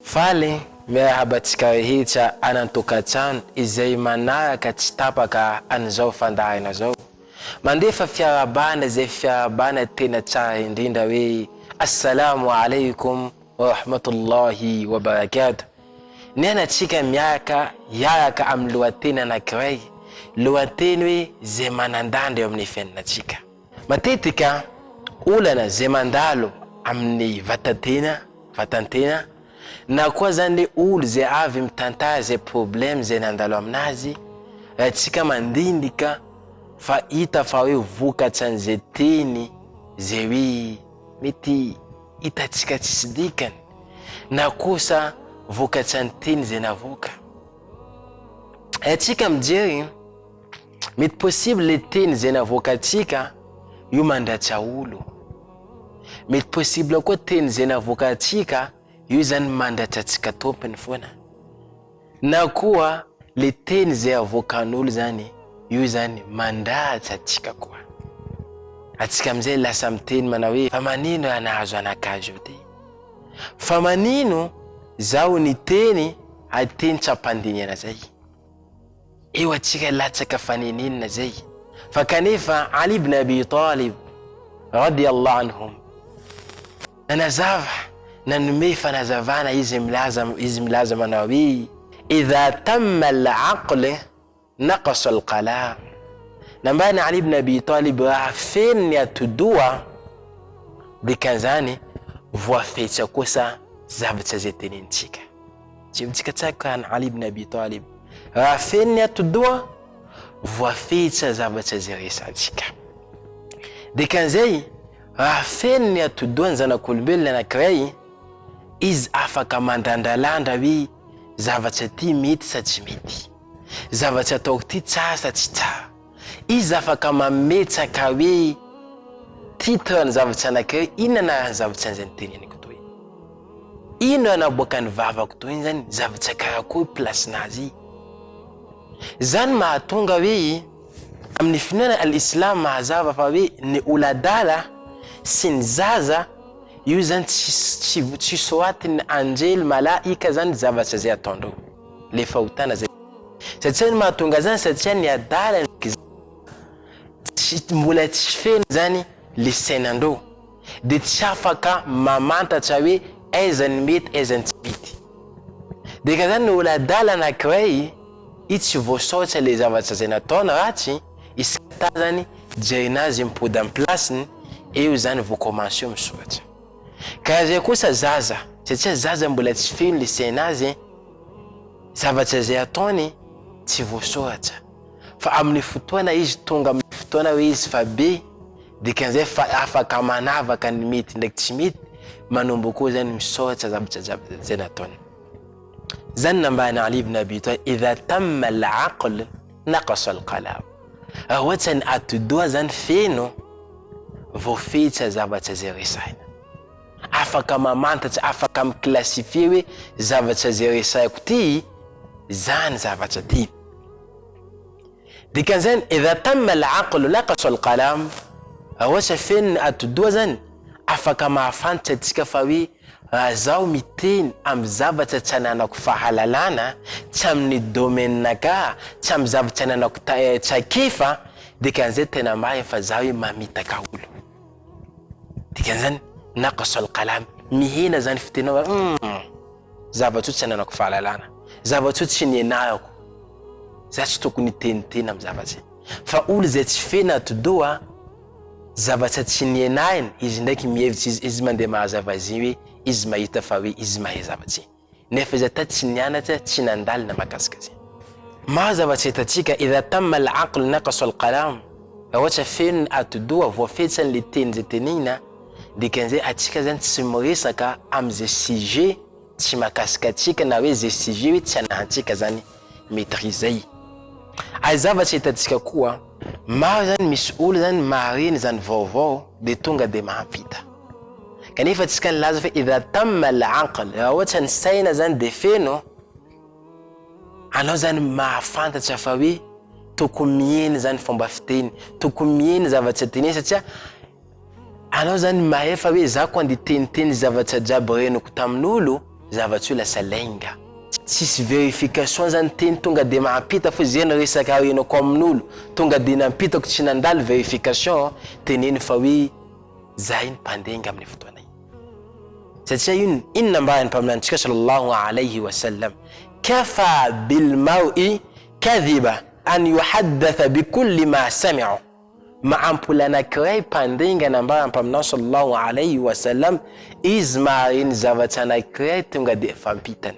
Fale miahabatsika rehetra anantokatrano izay manaraka tsy tapaka an'izao fandaharana zao. Mandefa fiarabana zay fiarabana tena tsara indrindra hoe assalamu alaikum wa rahmatullahi wa barakatuh. Nianatsika miaraka yaraka amin'ny lohateny anankiray, lohateny hoe zay manandandry amin'ny fiainatsika. Matetika olana zay mandalo amin'ny vatantena na koa zany olo zay avy mitantara zay problème zay nandalo aminazy, ratsika mandindika fa hita fa hoe vokatra an'izay teny zay hoe mety hitatsika tsisy dikany, na kosa vokatra ny teny zay navoka. Atsika mijery mety possible le teny zay navoka atsika io mandratsa olo, mety possible koa teny zay navoka atsika io zany mandratra atsika tompony foana, na koa le teny zay avokan'olo zany io zany mandratra atsika koa. Atsika amizay lasa miteny manao hoe fa manino anahazo anakazo ty, fa manino zaho ny teny ateny tsapandiniana zay. Eo atsika latsaka faneninina zay. Fa kanefa Ali ibn Abi Talib radiyallahu anhum nanazava nanome fanazavana izy milaza manao hoe idha tamma al-aql naqasa al-qalam. Nambana Ali ibn Abi Talib raha feny atodoa dikanzany voafetra kosa zavatra zay tenintsika. Tsika tsaka Ali ibn Abi Talib raha feny atodoa voafetra zavatra zay resatsika. Dikanzay raha feny atodoa zanak'olombelona anankiray, izy afaka mandrandralandra hoe zavatra ty mety sa tsy mety, zavatra ataoko ty tsara sa tsy tsara. Izy afaka mametsaka hoe titre ny zavatra anankiray, inona ny zavatra zay teneniko toy, ino anaboaka ny vavako toy zany, zavatra karakory place nazy. Zany mahatonga hoe amin'ny finoana al-Islam mahazava fa hoe ny oladala sy ny zaza io zany tsy soatin'ny anjely malaika zany zavatra zay ataondreo, le fahotana zay. Satria ny mahatonga zany satria ny adala mbola tsy feny zany le sainandreo, de tsy afaka mamantatra hoe aiza ny mety aiza ny tsy mety. De ka zany ny oladala anankiray i tsy voasaotra le zavatra zay nataona ratsy, iskata zany jerinazy mipody amin'ny plasiny, eo zany voakomansy eo misoratra. Ka zay kosa zaza, satria zaza mbola tsy feno le sainazy, zavatra zay ataony tsy voasoratra. Fa amin'ny fotoana izy tonga amin'ny fotoana hoe izy fa be, dikan'izay fa afaka manavaka ny mety ndraiky tsy mety, manombo koa zany misoratra zavatra zay nataony. Zany nambana Ali ibn Abi Talib idha tamma al-aql naqasa al-qalam. Ohatra ny atodoa zany feno voafetra zavatra zay resaina, afaka mamantatra, afaka miklasifie hoe zavatra zay resaiko ty zany zavatra ty. Dikan'izany idha tamma al-aql naqasa al-qalam, ohatra feno ny atodoa zany afaka mahafantatra atsika fa hoe raha zaho miteny amin'ny zavatra tsy ananako fahalalana, tsy amin'ny domaine-naka, tsy amin'ny zavatra ananako tsakifa, dikan'izay tena marina fa zaho hoe mamitaka olo. Dikan'izany naqasa al-qalam, mihena zany fitenao zavatra tsy ananako fahalalana, zavatra tsy nienarako, za tsy tokony teniteny amin'ny zavatra. Fa olo zay tsy fena atodoa zavatra tsy nienahiny, izy ndraiky mihevitsy izy mandeha mahazava azy hoe izy mahita fa hoe izy mahay zavatra, nefa izy ata tsy nianatra, tsy nandalina makasika azy. Maro zavatra hitatsika idha tamma al-aql naqasa al-qalam, ohatra feno atodoa voafetra le teny zay tenina, dikan'izay atsika zany tsy miresaka am'izay sujet tsy makasika atsika, na hoe zay sujet hoe tsy anahantsika zany maîtriser. Ay zavatra hitatsika koa, maro zany misy olo zany mareny zany vaovao de tonga de mahampita. Kanefa tsika nilaza fa idha tamma al-aql, ohatra ny saina zany de feno, anao zany mahafantatra fa hoe tokony mieny zany fomba fiteny, tokony mieny zavatra teny, satria anao zany mahay fa hoe za ko andeha teniteny zavatra jiaby reniko tamin'olo, zavatry lasa lainga. Tsisy vérification zany teny tonga de mahampita fa zay resaka henako amin'olo tonga de nampitako tsy nandalo vérification teneny fa hoe za iny mpandenga amin'ny fotoana iny. Satria inona mba mpaminantsika sallallahu alayhi wa sallam, kafa bil mar'i kadhiba an yuhaddatha bikulli ma sami'u. Maampola anankiray mpandenga namba mpaminao sallallahu alayhi wa sallam izy mariny zavatra anankiray tonga de fampitany.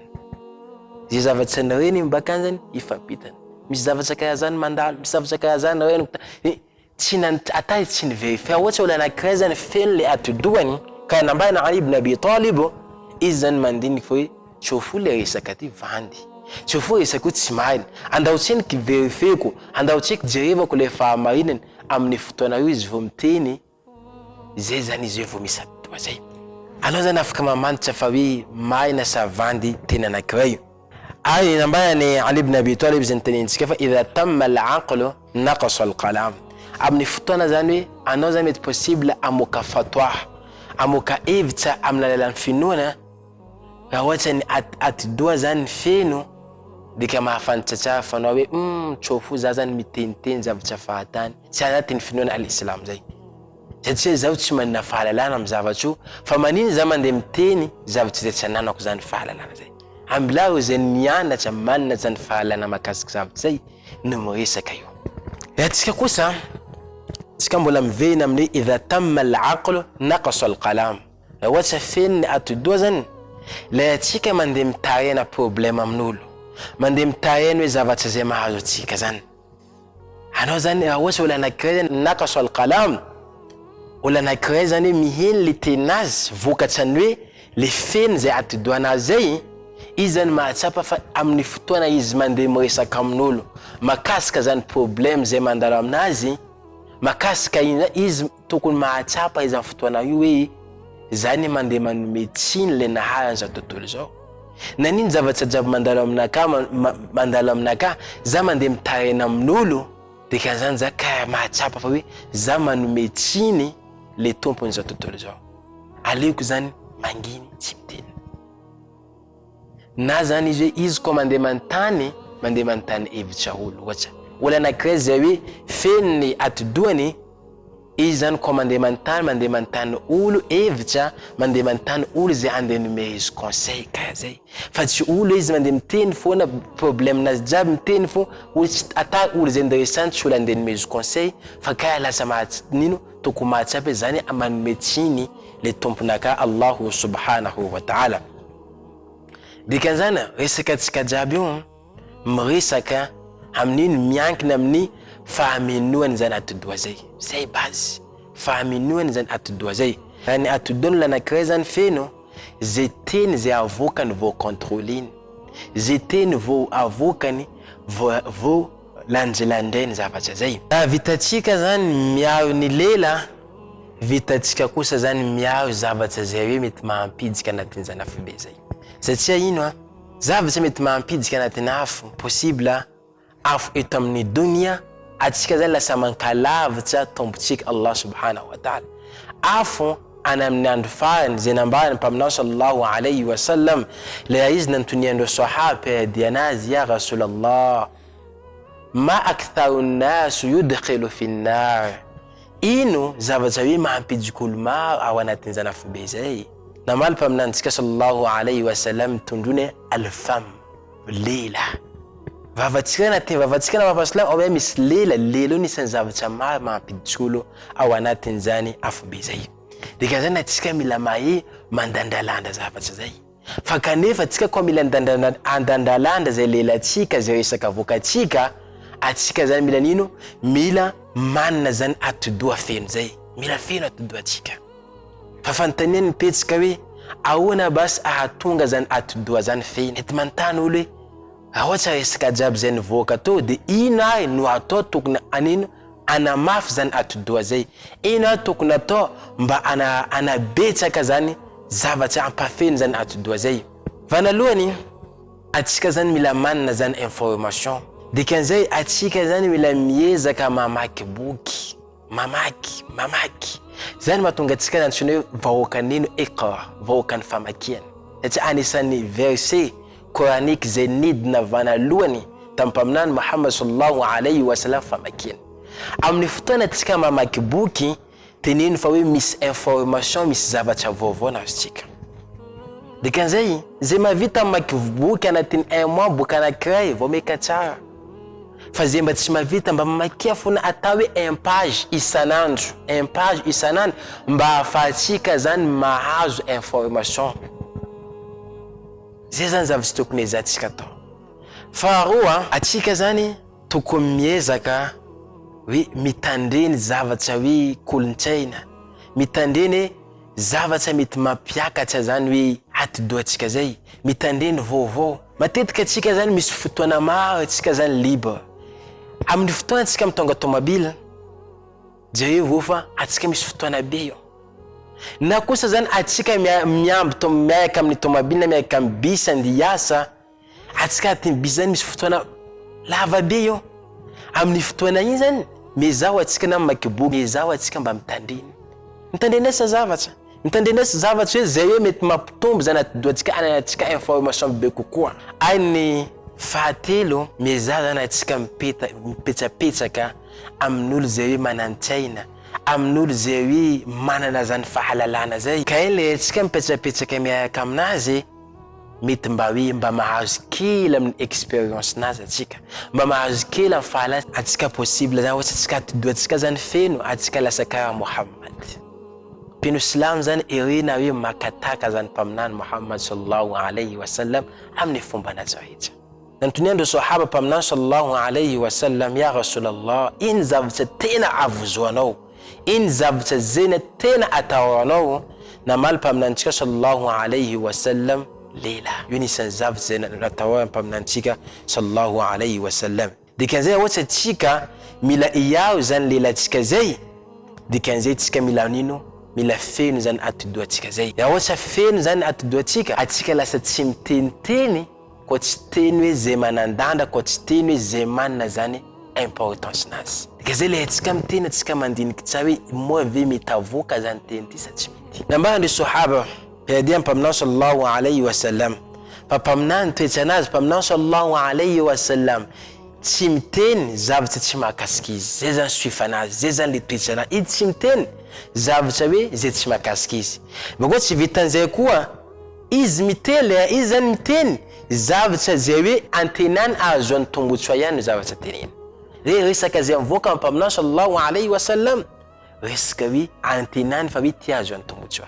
Zay zavatra nireny mbakany zany ifampitany. Misy zavatra karaha zany mandalo, misy zavatra karaha zany reny ata tsy ny verifia. Ohatra olo anankiray zany feno le atodohany ka nambana Ali ibn Abi Talib izy zany mandiniky fa hoe tsofo le resaka ty vandy, tsofo resaka tsy marina, andao tseniky verifeko, andao tseky jerevako le fahamarinany amin'ny fotoana io izy vao miteny zay zany izy vao misy atodoha zay. Anao zany afaka mamantatra fa hoe marina sa vandy tena anankiray. Ay nambani Ali ibn Abi Talib zany tenentsika fa idha tamma al-aqlu naqasa al-qalam. Amin'ny fotoana zany hoe anao zany mety possible amoka fatwa, amoka hevitra amin'ny alalan'ny finoana raha ohatra ny atidoha zany feno dika mahafantatra tsara fa anao hoe tsofo za zany miteniteny zavatra fahatany tsy anatin'ny finoana al-Islam zay. Satria zaho tsy manana fahalalana amin'ny zavatro fa maniny za mandeha miteny zavatra zay tsy ananako zany fahalalana zay. Ambilao zay nianatra manana zany fahalalana makasiky zavatra zay no miresaka io. Atsika kosa tsika mbola mivena amin'ny idha tamma al-aqlu naqasa al-qalam. Ohatra feno ny atidoha zany la atsika mandeha mitarena problème amin'olo, mandeha mitarena hoe zavatra zay mahazo atsika zany. Anao zany ohatra olo anankiray zany naqasa al-qalam, olo anankiray zany miheny le tenazy vokatrany hoe le feno zay atidohanazy zay izy zany mahatsapa fa amin'ny fotoana izy mandeha miresaka amin'olo makasika zany problème zay mandalo aminazy, makasika izy tokony mahatsapa izy amin'ny fotoana io hoe zany mandeha manome tsiny le naharany zao tontolo zao. Naniny zavatra jiaby mandalo aminaka za mandeha mitarena amin'olo dika zany za ka mahatsapa fa hoe za manome tsiny le tompony zao tontolo zao. Aleoko zany manginy tsy miteny. Na zany izy hoe izy ko mandeha mantany hevitra olo. Ohatra olo anankiray zay hoe feno ny atidohany izy zany ko mandeha mantany olo hevitra, mandeha mantany olo zay andeha nomera izy conseil karaha zay. Fa tsy olo izy mandeha miteny foana problème nazy jiaby miteny fo ata olo zay ndresany tsy olo andeha nomera izy conseil fa karaha lasa nino tokony mahatsapa zany manome tsiny le tomponaka Allahu subhanahu wa ta'ala. Dika zany resaka tsika jiaby io miresaka amin'iny miankina amin'ny fahamenoany zany atidoha zay. Zay base, fahamenoany zany atidoha zay. Raha ny atidohany anankiray zany feno, zay teny zay avokany vao contrôliny, zay teny vao avokany vao lanjelandrainy zavatra zay. Raha vitatsika zany miaro ny lela, vitatsika kosa zany miaro zavatra zay hoe mety mahampidika anatin'ny zany afobe zay. Satria ino zavatra mety mahampidika anatin'ny afo possible afo eto amin'ny dunia atsika zany lasa mankalavitra tombotsika Allah subhanahu wa ta'ala. Afo ana amin'ny andro farany zay nambara mpaminao sallallahu alayhi wa sallam la izy nantoniandro sahaba dia anazy ya Rasulallah ma aktharu nnasu yudkhilu fi nnar. Ino zavatra hoe mahampidika olo maro ao anatin'ny zany afobe zay. Namal paminantsika sallallahu alayhi wa sallam tondrone al-fam, lela. Vavatsika anatin'ny vavatsika na mapaslam ao misy lela nisan'ny zavatra maro mahampidika olo ao anatin'ny zany afobe zay. Dika zany atsika mila mahay mandandalanda zavatra zay. Fa kanefa atsika ko mila andandalanda zay lelantsika zay resaka vokatsika, atsika zany mila nino? Mila manana zany atidoha feno zay. Mila feno atidoha atsika. Fa fantaniany ny petsika hoe ahoana bas ahatonga zany atidoha zany feno. Ety mantany olo hoe ohatra resaka jiaby zay nivoaka to de ino ary no atao tokony anino anamafy zany atidoha zay. Ino ary tokony atao mba anabetsaka zany zavatra ampafeno zany atidoha zay. Vanalohany atsika zany mila manana zany information. Dikan'izay atsika zany mila miezaka mamaky boky, mamaky. Zany mahatonga atsika nantsona hoe vahoaka nino iqra, vahoaka ny famakiana. satria anisan'ny verset coranique zay nidina vanalohany tampaminany Muhammad sallallahu alayhi wa sallam famakina. Amin'ny fotoana tsika mamaky boky teneno fa hoe misy information, misy zavatra vaovao nazontsika. Dikan'izay zay mavita mamaky boky anatin'ny 1 mois boka anankiray vao meka tsara. Fa zay mba tsy mavita mba mamakia fona atao hoe 1 page isanandro, 1 page isanandro mba ahafahantsika zany mahazo information. Zay zany zavatra tokony ezatsika atao. Faharoa, atsika zany tokony miezaka hoe mitandreny zavatra hoe kolontsaina, mitandreny zavatra mety mampiakatra zany hoe atidoantsika zay, mitandreny vaovao. Matetika atsika zany misy fotoana maro atsika zany libre. Amin'ny fotoana atsika mitonga tomobile, jereo vofa atsika misy fotoana be io. Na kosa zany atsika miamby miaraka amin'ny tomobile, miaraka amin'ny bus andiasa, atsika atin'ny bus zany misy fotoana lava be io. Amin'ny fotoana iny zany mezao atsika na mamaky boky, mezao atsika mba mitandrenesa zavatra. Mitandrenesa zavatra hoe zay hoe mety mampitombo zany atidoantsika anatsika information be kokoa. Ny fahatelo, mezao zany atsika mipetsapetsaka amin'olo zay hoe manantsaina, amin'olo zay hoe manana zany fahalalana zay. Ka ile atsika mipetsapetsaka miaraka aminazy mety mba hoe mba mahazo kely amin'ny experience nazy atsika, mba mahazo kely amin'ny fahalalana atsika possible zany ohatsy atsika atidoantsika zany feno atsika lasa karaha Muhammad. Pino Islam zany irena hoe makataka zany mpaminany Muhammad sallallahu alayhi wa sallam amin'ny fomba nazy rehetra. Nantoniandro sahaba mpaminany sallallahu alayhi wa sallam, ya Rasulallah, iny zavatra tena avozoanao, iny zavatra zena tena ataonao. Namaly mpaminantsika sallallahu alayhi wa sallam, lela. Io nisan'ny zavatra zena natao mpaminantsika sallallahu alayhi wa sallam. Dikan'izay ohatsy atsika mila iao zany lelantsika zay, dikan'izay tsika mila nino? Mila feno zany atidoantsika zay. Ya ohatsy feno zany atidoantsika, atsika lasa tsy miteniteny ko tsy teny hoe zay manandanda, ko tsy teny hoe zay manana zany importance nazy. Dikan'izay le atsika miteny atsika mandiniky tsara hoe moa ve metavoka zany teny ty sa tsy mety. Nambara sahaba piadia mpaminany sallallahu alayhi wa sallam, mpaminany toetra nazy mpaminany sallallahu alayhi wa sallam tsy miteny zavatra tsy mahakasiky izy. Zay zany suifanazy, zay zany le toetra nazy. Izy tsy miteny zavatra hoe zay tsy mahakasiky izy. Bako tsy vitan'izay koa izy mitely, izy zany miteny zavatra zay hoe antenany ahazoany tombotsoa ihany zavatra teneny. Resaka zay mivoaka mpaminany sallallahu alayhi wa sallam, resaka hoe antenany fa hoe ty ahazoany tombotsoa.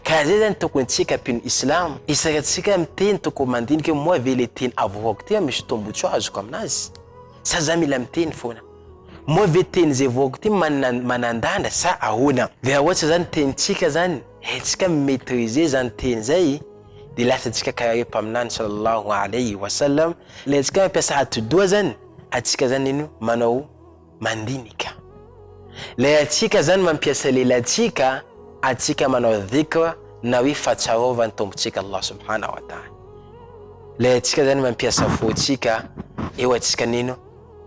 Ka zay zany tokony tsika pino Islam, isakatsika miteny tokony mandiniky moa ve le teny avoako ty misy tombotsoa azoko aminazy, sa za mila miteny foana. Moa ve teny zay voako ty manandanda sa ahoana. Le ohatsy zany tenitsika zany etsika maîtriser zany teny zay, de lasa tsika karaha mpaminany sallallahu alayhi wa sallam. Le tsika mampiasa atidoa zany atsika zany ino manao mandinika. Le atsika zany mampiasa lelantsika atsika manao dhikra na hoe fahatsiarovany tombotsika Allah subhanahu wa ta'ala. Le atsika zany mampiasa fotsika eo atsika nino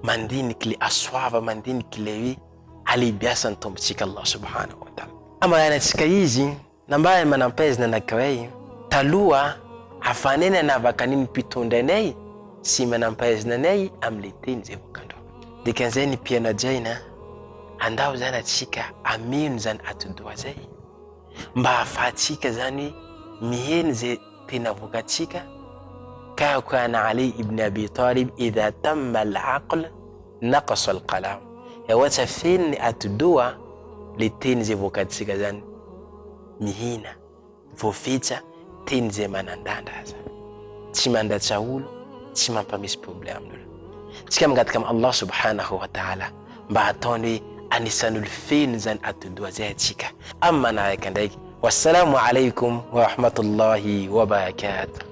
mandiniky le asoava, mandiniky le hoe alibiasany tombotsika Allah subhanahu wa ta'ala. Amarana atsika izy nambara manampaizina anankiray taloha afanena navaka niny mpitondra anay sy manampaizina anay am'le teny zay vokandro. Dikan'izay ny mpianajaina andao zany atsika ameno zany atidoa zay mba ahafahantsika zany miheny zay tena vokatsika. كان علي ابن أبي طالب إذا تم العقل نقص القلم. Ya wata feni atudua liteni ze vokati kazani mihina voficha teni ze manandanda haza chimanda chaulu chimampa mis problem nula chikam katika Allah subhanahu wa ta'ala mba atoni anisanul feni zan atudua ze chika amma na yakandai. Wassalamu alaikum wa rahmatullahi wa barakatuh.